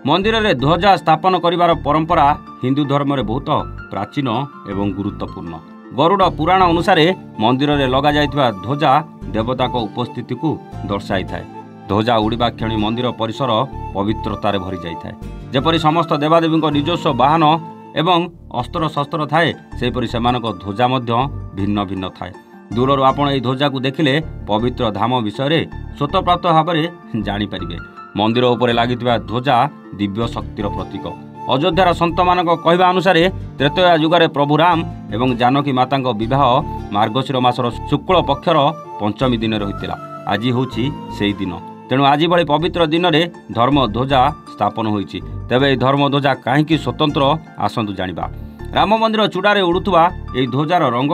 मंदिर में ध्वजा स्थापन करिवार परंपरा हिंदू धर्म में बहुत प्राचीन एवं गुरुत्वपूर्ण। गरुड़ पुराण अनुसार मंदिर में लग जाइथिबा ध्वजा देवता उपस्थिति को दर्शाई थाए। ध्वजा उड़ीबा क्षणी मंदिर परिसर पवित्रतार भरी जाइए। जेपरी समस्त देवादेवी निजस्व वाहन एवं अस्त्र शस्त्र थाए सेपरी सेमानक ध्वजा मध्य भिन्न भिन्न थाए। दूर आपण यह ध्वजा को देखिले पवित्र धाम विषय स्वतःप्राप्त भाव में जानीपर। मंदिर उपरे लागिथिबा ध्वजा दिव्य शक्तिर प्रतीक। अयोध्यार संत मानक कहवा अनुसार त्रेतया युगरे प्रभु राम एवं जानकी मातांक विवाह मार्गशीर मासर शुक्ल पक्षर पंचमी दिन रही। आज होछि सेही दिन। तेणु आज भली पवित्र दिन में धर्म ध्वजा स्थापन होइछि। तेबे धर्म ध्वजा कहीं स्वतंत्र आसतु जानिबा। राम मंदिर चूड़ारे उड़ुवा यह ध्वजार रंग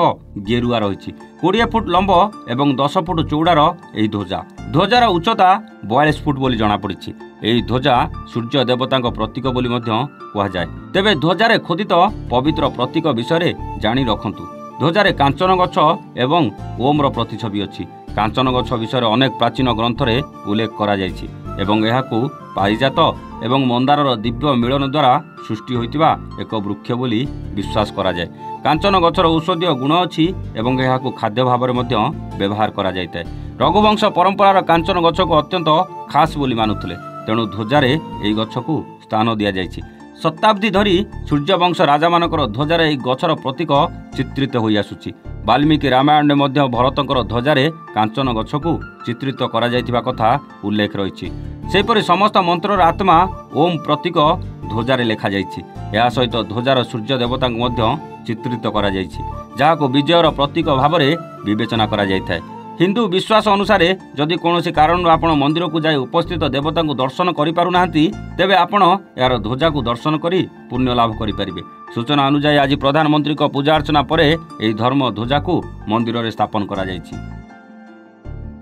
गेरुआ रही। 20 फुट लंब एवं 10 फुट चौड़ार यह ध्वजा। ध्वजार उच्चता 42 फुट बोली जनापड़ी। यह ध्वजा सूर्य देवता प्रतीक बोली कहुए। तेबे ध्वजारे खोदित पवित्र प्रतीक विषय जानी रखंतु। ध्वजारे कांचन गछ एवं ओम प्रतिछवि अच्छी। कांचन गछ विषय अनेक प्राचीन ग्रंथ उल्लेख करा जायछि एवं एहाकू पारिजात एवं मंदारर दिव्य मिलन द्वारा सृष्टि होइतिबा एक वृक्ष बोली विश्वास करा जाय। कांचन गछर औषधीय गुण अच्छी एवं एहाकू खाद्य भाव में व्यवहार करा जायते। रघुवंश परंपरार कांचन गछ को अत्यंत खास बोली मानुथिले। तेणु ध्वजारे एही गछ को स्थान दिया जायछि। शताब्दी धरी सूर्यवंश राजा मानकर ध्वजारे एही गछर प्रतीक चित्रित होई आसुछि। वाल्मीकि रामायण में भरतंकर ध्वजारे कांचन गछ को चित्रित करा जायतिबा कथा उल्लेख रही। सेपरि समस्त मंत्रर आत्मा ओम प्रतीक ध्वजारे लेखा जायछि। या सहित ध्वजार सूर्य देवता चित्रित करा जायछि, जाहाको विजयर प्रतीक भाव में विवेचना करा जायथाय। हिंदू विश्वास अनुसार जदि कौनसी कारण आपण मंदिर को जाई उपस्थित देवता को दर्शन करि पारु नाहंती तेबे आपण यार ध्वजा को दर्शन करी पुण्य लाभ करि परिबे। सूचना अनुसार आज प्रधानमंत्री को पूजा अर्चना पर यह धर्म ध्वजा को मंदिर में स्थापन करा जायछि।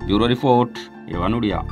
ब्यूरो रिपोर्ट एवान ओडिया।